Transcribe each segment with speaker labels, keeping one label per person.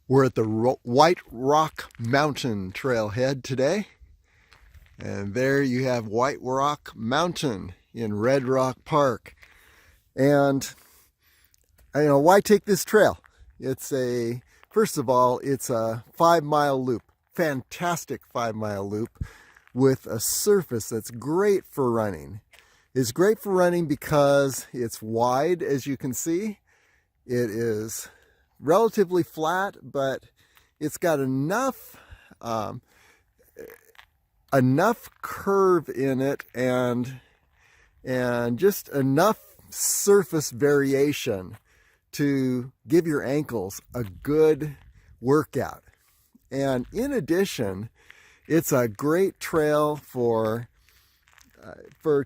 Speaker 1: We're at the White Rock Mountain Trailhead today. And there you have White Rock Mountain in Red Rock Park. And why take this trail? First of all, it's a 5-mile loop. Fantastic 5-mile loop with a surface that's great for running. It's great for running because it's wide, as you can see. It is relatively flat, but it's got enough curve in it and just enough surface variation to give your ankles a good workout. And in addition, it's a great trail for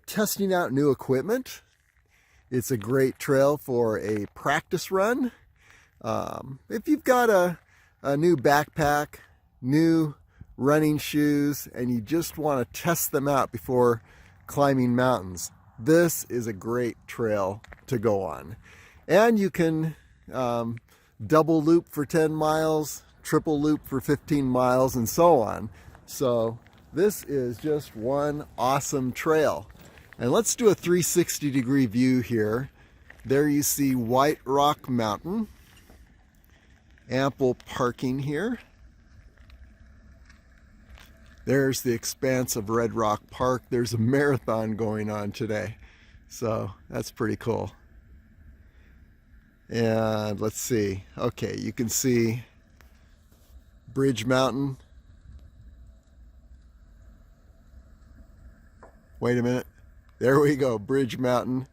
Speaker 1: testing out new equipment. It's a great trail for a practice run. If you've got a new backpack, new running shoes, and you just want to test them out before climbing mountains, this is a great trail to go on. And you can double loop for 10 miles, triple loop for 15 miles, and so on. So this is just one awesome trail. And let's do a 360-degree view here. There you see White Rock Mountain. Ample parking here. There's the expanse of Red Rock Park. There's a marathon going on today, so that's pretty cool. And let's see. Okay, you can see Bridge Mountain. Wait a minute. There we go, Bridge Mountain.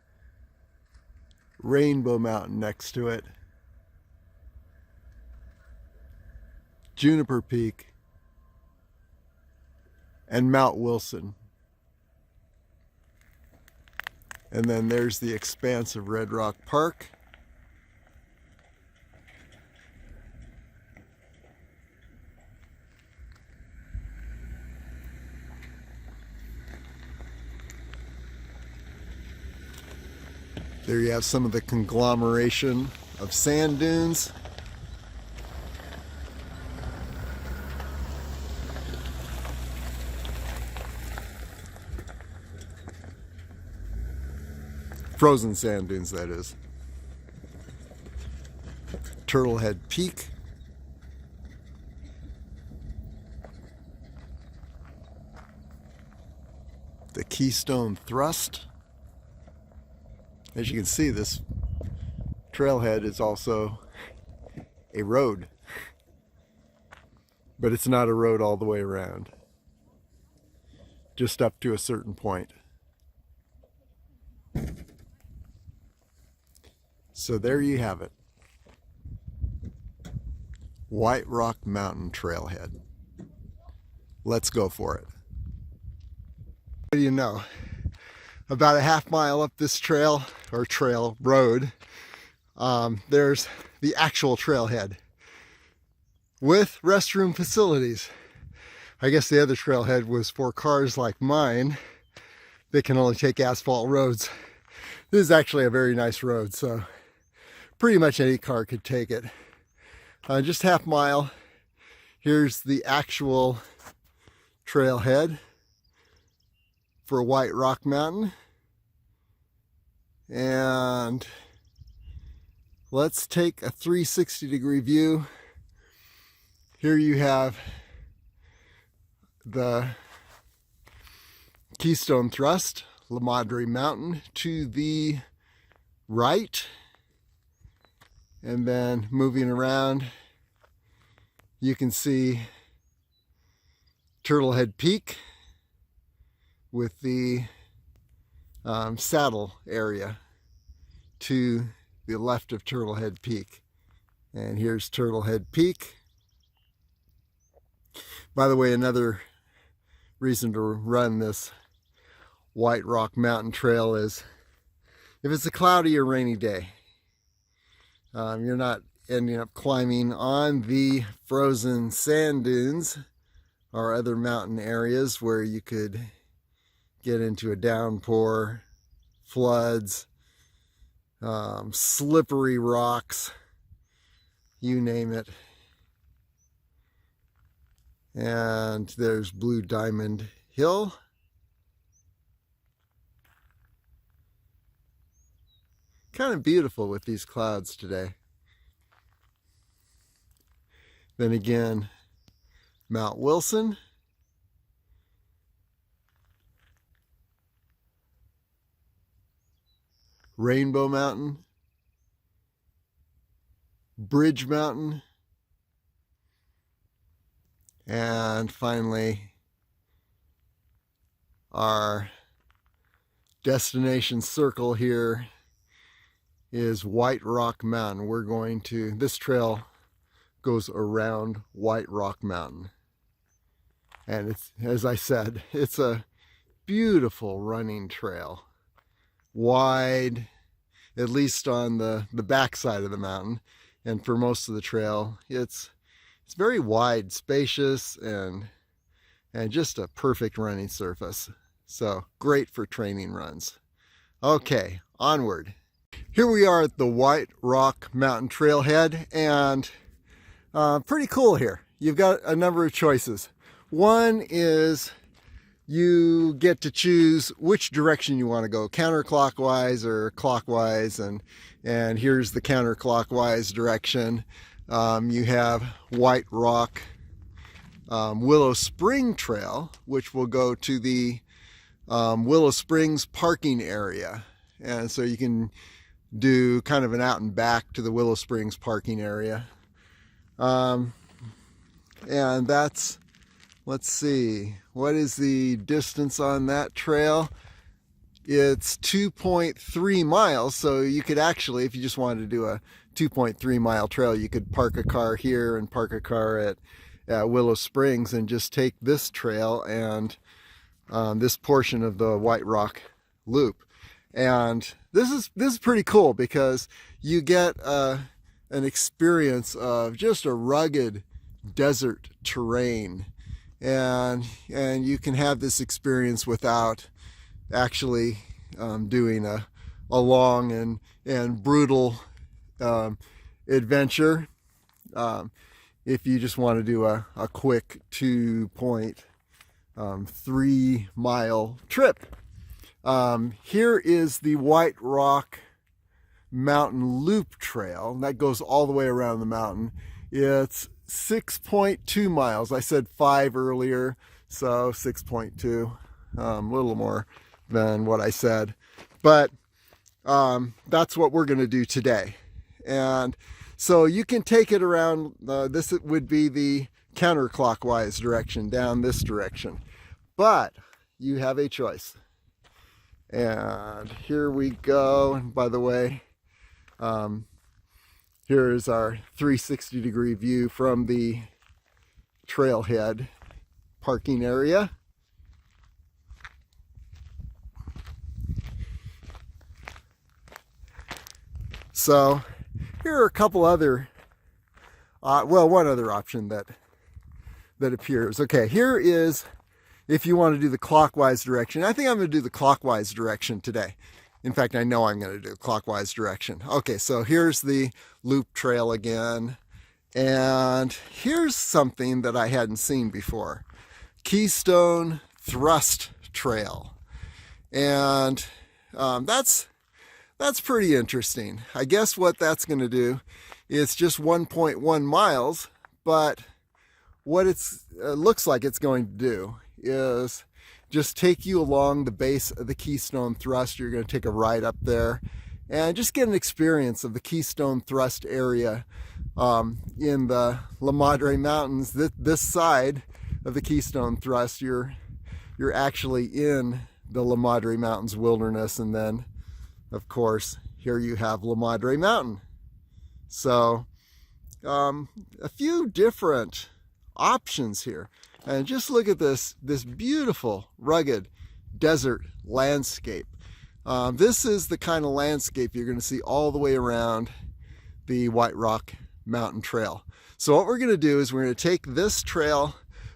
Speaker 1: Rainbow Mountain next to it. Juniper Peak, and Mount Wilson. And then there's the expanse of Red Rock Park. There you have some of the conglomeration of sand dunes. Frozen sand dunes, that is. Trailhead Peak. The Keystone Thrust. As you can see, this trailhead is also a road, but it's not a road all the way around, just up to a certain point. So there you have it. White Rock Mountain Trailhead. Let's go for it. What do you know? About a half-mile up this trail, or trail road, there's the actual trailhead with restroom facilities. I guess the other trailhead was for cars like mine. They can only take asphalt roads. This is actually a very nice road, so pretty much any car could take it. Just half-mile. Here's the actual trailhead for White Rock Mountain. And let's take a 360-degree view. Here you have the Keystone Thrust, La Madre Mountain to the right. And then moving around, you can see Trailhead Peak with the saddle area to the left of Trailhead Peak. And here's Trailhead Peak. By the way, another reason to run this White Rock Mountain Trail is if it's a cloudy or rainy day, you're not ending up climbing on the frozen sand dunes or other mountain areas where you could get into a downpour, floods, slippery rocks, you name it. And there's Blue Diamond Hill. Kind of beautiful with these clouds today. Then again, Mount Wilson. Rainbow Mountain. Bridge Mountain. And finally, our destination circle here is White Rock Mountain. We're going to, this trail goes around White Rock Mountain. And it's, as I said, it's a beautiful running trail. Wide, at least on the back side of the mountain. And for most of the trail, it's very wide, spacious, and just a perfect running surface. So great for training runs. Okay, onward. Here we are at the White Rock Mountain Trailhead, and pretty cool here. You've got a number of choices. One is you get to choose which direction you want to go, counterclockwise or clockwise, and here's the counterclockwise direction. You have White Rock Willow Spring Trail, which will go to the Willow Springs parking area. And so you can do kind of an out and back to the Willow Springs parking area. And that's, let's see, what is the distance on that trail? It's 2.3 miles. So you could actually, if you just wanted to do a 2.3 mile trail, you could park a car here and park a car at Willow Springs and just take this trail and this portion of the White Rock Loop. And this is pretty cool because you get an experience of just a rugged desert terrain, and you can have this experience without actually doing a long and brutal adventure. If you just want to do a quick 2.3 mile trip. Here is the White Rock Mountain Loop Trail. That goes all the way around the mountain. It's 6.2 miles. I said 5 earlier, so 6.2, a little more than what I said. But that's what we're going to do today. And so you can take it around, this would be the counterclockwise direction, down this direction. But you have a choice. And here we go. And by the way, here's our 360-degree view from the Trailhead parking area. So here are a couple other, one other option that appears. Okay, here is if you want to do the clockwise direction. I think I'm going to do the clockwise direction today. In fact, I know I'm going to do clockwise direction. Okay, so here's the loop trail again. And here's something that I hadn't seen before. Keystone Thrust Trail. And that's pretty interesting. I guess what that's going to do, it's just 1.1 miles, but what it looks like it's going to do is just take you along the base of the Keystone Thrust. You're going to take a ride up there and just get an experience of the Keystone Thrust area in the La Madre Mountains. This side of the Keystone Thrust, you're actually in the La Madre Mountains wilderness, and then of course here you have La Madre Mountain. So a few different options here. And just look at this beautiful, rugged desert landscape. This is the kind of landscape you're going to see all the way around the White Rock Mountain Trail. So what we're going to do is we're going to take this trail,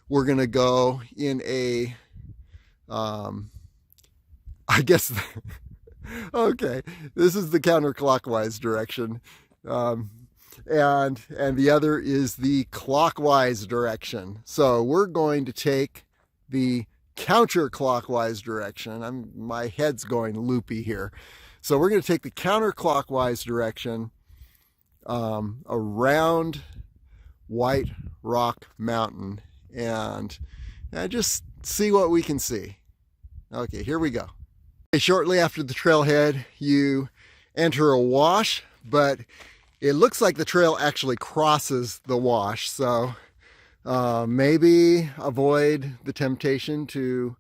Speaker 1: we're going to go in a, I guess, okay, this is the counterclockwise direction. and the other is the clockwise direction. So we're going to take the counterclockwise direction. My head's going loopy here. So we're going to take the counterclockwise direction around White Rock Mountain and just see what we can see. Okay, here we go. Shortly after the trailhead, you enter a wash, but it looks like the trail actually crosses the wash. So maybe avoid the temptation to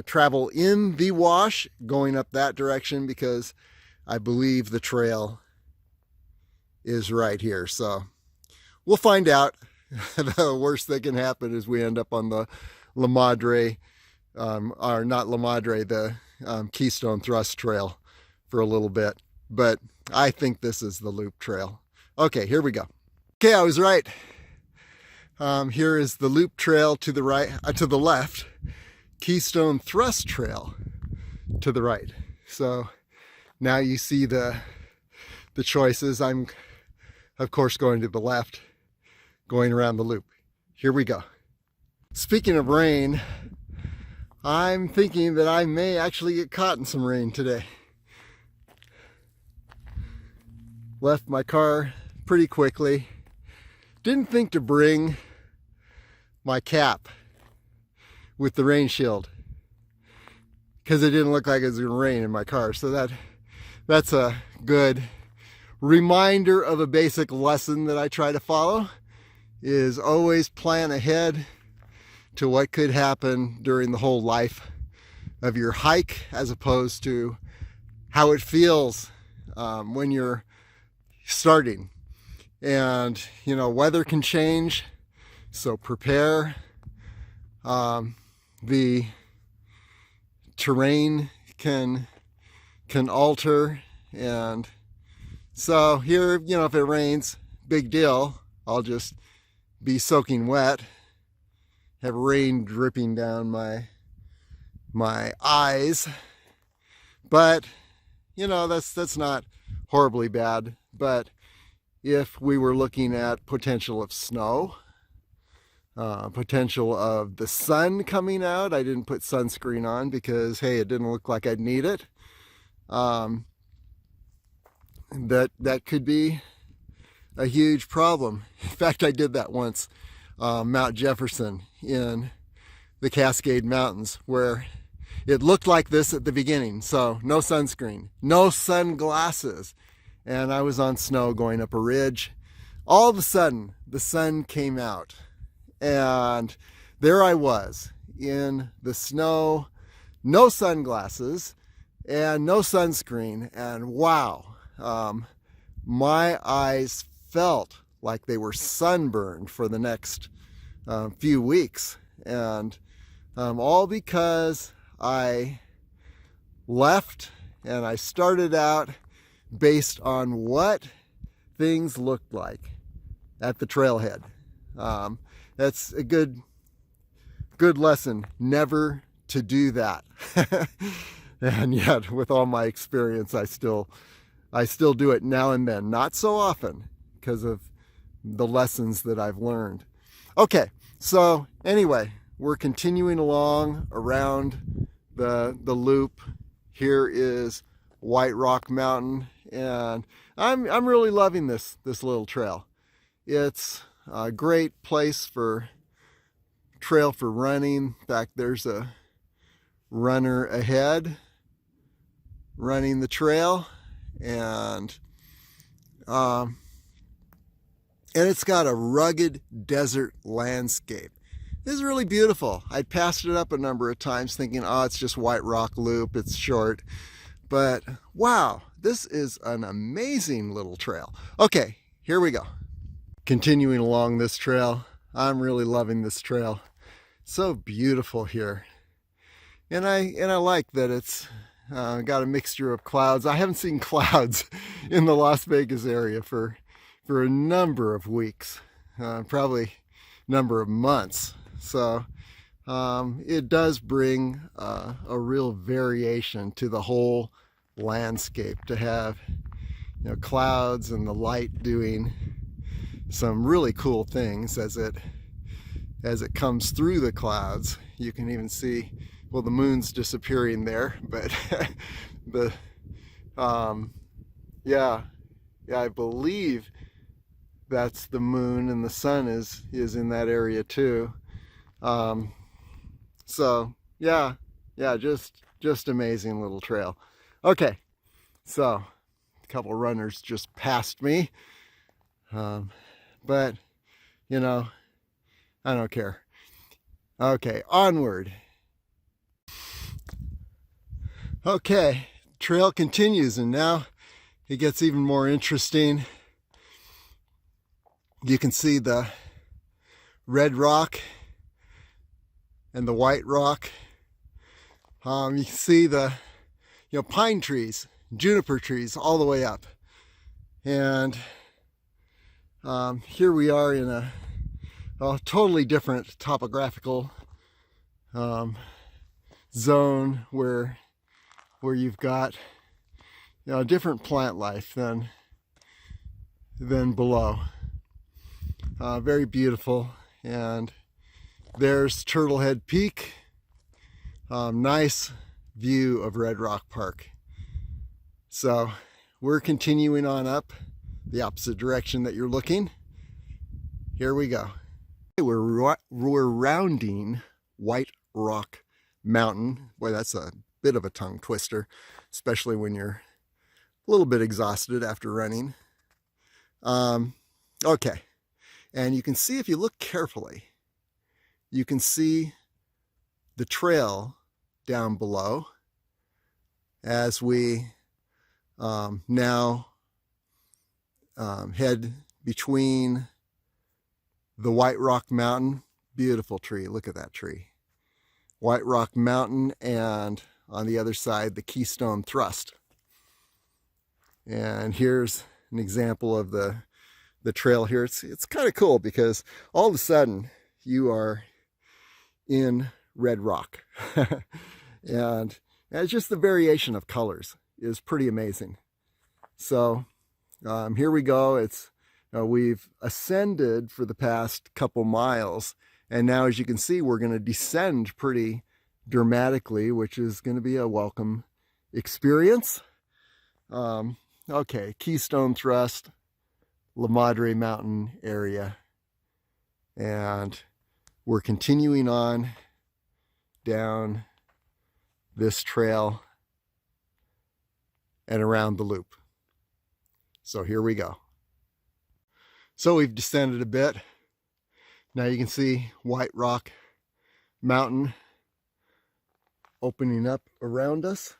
Speaker 1: travel in the wash going up that direction, because I believe the trail is right here. So we'll find out. The worst that can happen is we end up on the La Madre, or not La Madre, the Keystone Thrust Trail for a little bit. But I think this is the loop trail. Okay, here we go. Okay, I was right. Here is the loop trail to the right, to the left. Keystone Thrust Trail to the right. So now you see the choices. I'm, of course, going to the left, going around the loop. Here we go. Speaking of rain, I'm thinking that I may actually get caught in some rain today. Left my car pretty quickly. Didn't think to bring my cap with the rain shield because it didn't look like it was going to rain in my car. So that's a good reminder of a basic lesson that I try to follow, is always plan ahead to what could happen during the whole life of your hike, as opposed to how it feels when you're starting. And weather can change, so prepare. The terrain can alter, and so here, if it rains, big deal. I'll just be soaking wet, have rain dripping down my eyes, but that's not horribly bad. But if we were looking at potential of snow, potential of the sun coming out, I didn't put sunscreen on because, hey, it didn't look like I'd need it. That could be a huge problem. In fact, I did that once, Mount Jefferson in the Cascade Mountains, where it looked like this at the beginning. So no sunscreen, no sunglasses. And I was on snow going up a ridge. All of a sudden, the sun came out. And there I was in the snow, no sunglasses and no sunscreen. And wow, my eyes felt like they were sunburned for the next few weeks. And all because I left and I started out based on what things looked like at the trailhead. That's a good lesson, never to do that. And yet, with all my experience, I still do it now and then. Not so often, because of the lessons that I've learned. Okay, so anyway, we're continuing along around the loop. Here is White Rock Mountain, and I'm really loving this little trail. It's a great place for trail for running. In fact, there's a runner ahead running the trail, and it's got a rugged desert landscape. This is really beautiful. I passed it up a number of times thinking, oh, it's just White Rock Loop, it's short. But wow, this is an amazing little trail. Okay, here we go. Continuing along this trail. I'm really loving this trail. So beautiful here. And I like that it's got a mixture of clouds. I haven't seen clouds in the Las Vegas area for a number of weeks, probably a number of months. So it does bring a real variation to the whole landscape to have clouds and the light doing some really cool things as it comes through the clouds. You can even see, well, the moon's disappearing there, but the yeah, I believe that's the moon, and the sun is in that area too. So yeah, just amazing little trail. Okay, so a couple runners just passed me, but I don't care. Okay, onward. Okay, trail continues, and now it gets even more interesting. You can see the red rock and the white rock. You can see the pine trees, juniper trees all the way up. And here we are in a totally different topographical zone where you've got different plant life than below. Very beautiful. And there's Trailhead Peak. Nice view of Red Rock Park. So we're continuing on up the opposite direction that you're looking. Here we go. We're rounding White Rock Mountain. Boy, that's a bit of a tongue twister, especially when you're a little bit exhausted after running. Okay, and you can see, if you look carefully, you can see the trail down below as we now head between the White Rock Mountain. Beautiful tree. Look at that tree. White Rock Mountain, and on the other side, the Keystone Thrust. And here's an example of the trail here. It's kind of cool because all of a sudden you are in red rock. and it's just the variation of colors is pretty amazing. So here we go. We've ascended for the past couple miles, and now, as you can see, we're going to descend pretty dramatically, which is going to be a welcome experience. Okay, Keystone Thrust, La Madre Mountain area, and we're continuing on down this trail and around the loop. So here we go. So we've descended a bit. Now you can see White Rock Mountain opening up around us.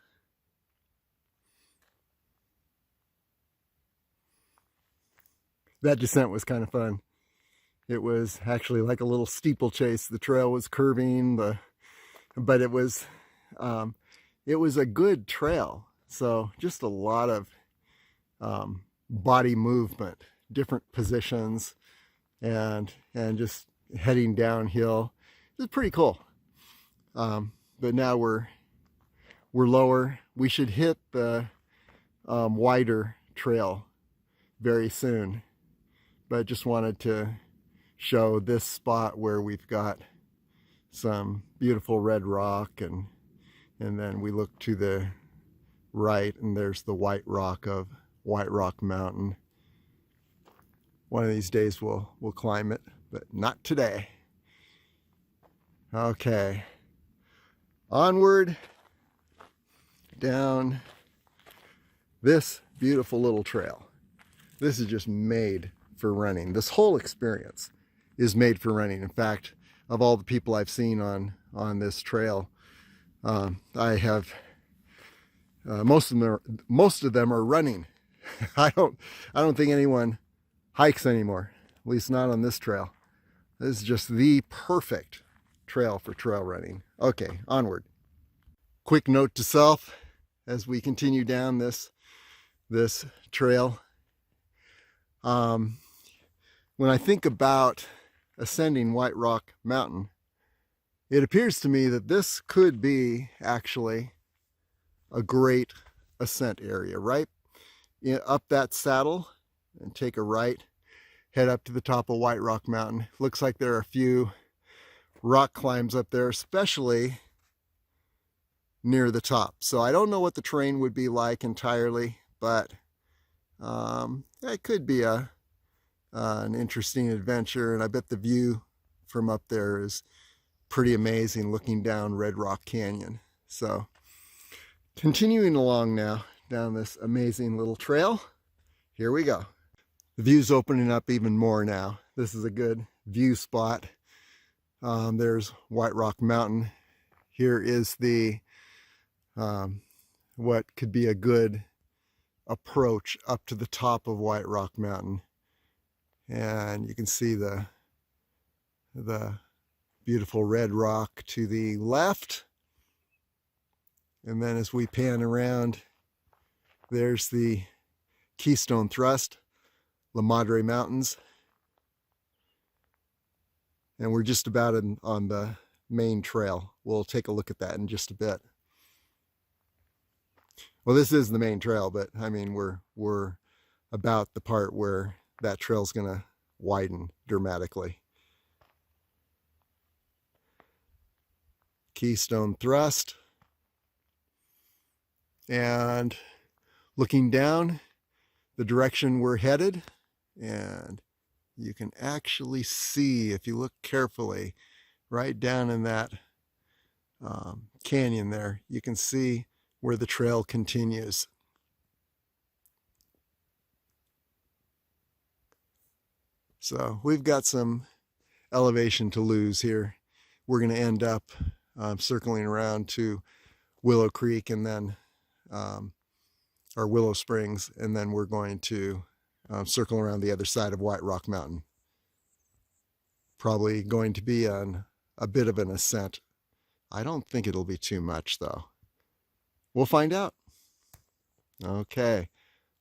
Speaker 1: That descent was kind of fun. It was actually like a little steeplechase. The trail was curving, but it was a good trail. So just a lot of body movement, different positions, and just heading downhill. It was pretty cool. But now we're lower. We should hit the wider trail very soon. But just wanted to show this spot where we've got some beautiful red rock, and then we look to the right and there's the white rock of White Rock Mountain. One of these days we'll climb it, but not today. Okay, onward down this beautiful little trail. This is just made for running. This whole experience is made for running. In fact, of all the people I've seen on this trail, I have most of them are running. I don't think anyone hikes anymore, at least not on this trail. This is just the perfect trail for trail running. Okay, onward. Quick note to self as we continue down this trail. When I think about ascending White Rock Mountain, it appears to me that this could be actually a great ascent area, right? up that saddle and take a right, head up to the top of White Rock Mountain. Looks like there are a few rock climbs up there, especially near the top. So I don't know what the terrain would be like entirely, but it could be an interesting adventure. And I bet the view from up there is pretty amazing, looking down Red Rock Canyon. So continuing along now down this amazing little trail, here we go. The view's opening up even more now. This is a good view spot. There's White Rock Mountain. Here is the what could be a good approach up to the top of White Rock Mountain, and you can see the beautiful red rock to the left, and then as we pan around, there's the Keystone Thrust, La Madre Mountains, and we're just about on the main trail. We'll take a look at that in just a bit. Well, this is the main trail, but I mean, we're about the part where that trail's gonna widen dramatically. Keystone Thrust. And looking down the direction we're headed, and you can actually see, if you look carefully, right down in that canyon there, you can see where the trail continues. So we've got some elevation to lose here. We're going to end up circling around to Willow Creek and then, or Willow Springs, and then we're going to circle around the other side of White Rock Mountain. Probably going to be on a bit of an ascent. I don't think it'll be too much though. We'll find out. Okay,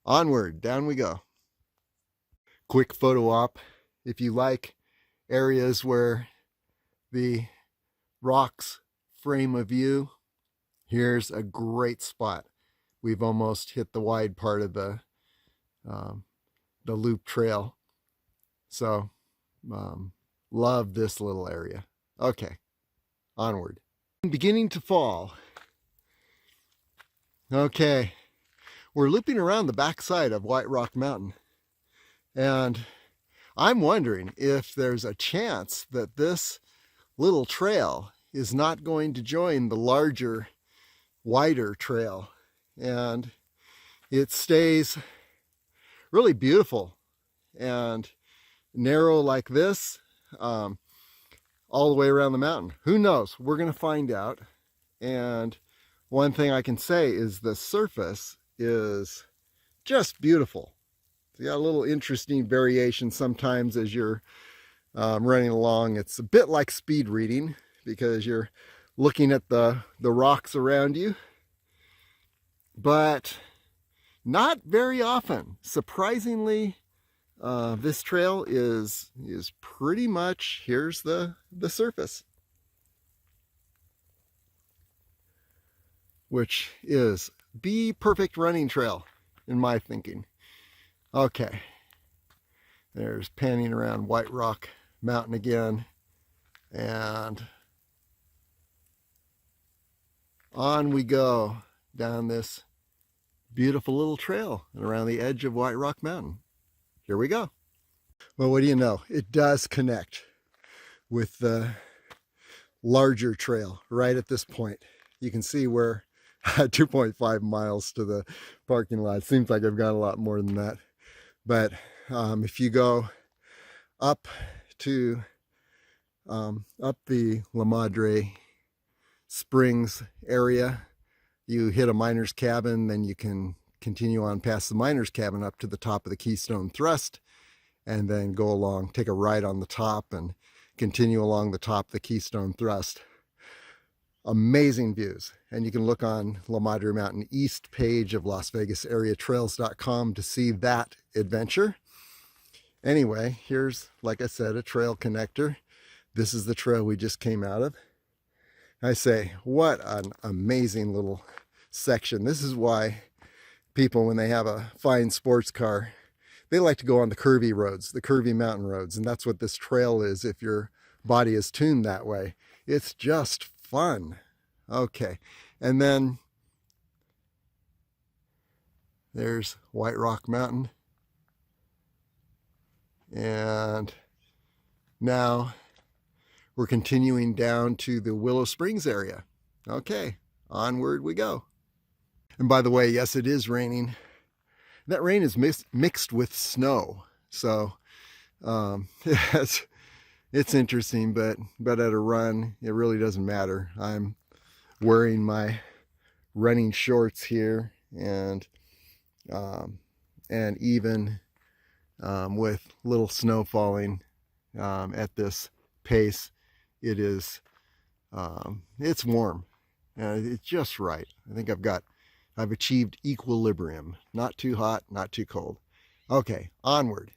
Speaker 1: onward, down we go. Quick photo op. If you like areas where the rocks frame a view, here's a great spot. We've almost hit the wide part of the loop trail. So love this little area. Okay, onward. Beginning to fall. Okay, we're looping around the backside of White Rock Mountain, and I'm wondering if there's a chance that this little trail is not going to join the larger, wider trail, and it stays really beautiful and narrow like this all the way around the mountain. Who knows? We're going to find out. And one thing I can say is the surface is just beautiful. You got a little interesting variation sometimes as you're running along. It's a bit like speed reading because you're looking at the rocks around you, but not very often. Surprisingly, this trail is pretty much, here's the surface, which is the perfect running trail in my thinking. Okay, there's panning around White Rock Mountain again, and on we go down this beautiful little trail and around the edge of White Rock Mountain. Here we go. Well, what do you know? It does connect with the larger trail right at this point. You can see we're 2.5 miles to the parking lot. Seems like I've got a lot more than that. But if you go up to up the La Madre Springs area, you hit a miner's cabin, then you can continue on past the miner's cabin up to the top of the Keystone Thrust, and then go along, take a right on the top and continue along the top of the Keystone Thrust. Amazing views. And you can look on La Madre Mountain East page of LasVegasAreaTrails.com to see that adventure. Anyway, here's, like I said, a trail connector. This is the trail we just came out of. I say, what an amazing little section. This is why people, when they have a fine sports car, they like to go on the curvy roads, the curvy mountain roads. And that's what this trail is if your body is tuned that way. It's just fun. Okay. And then there's White Rock Mountain. And now we're continuing down to the Willow Springs area. Okay, onward we go. And by the way, yes, it is raining. That rain is mixed with snow. So it's interesting, but at a run, it really doesn't matter. I'm wearing my running shorts here, and even with little snow falling at this pace, it's warm. It's just right. I think I've achieved equilibrium. Not too hot, not too cold. Okay, onward.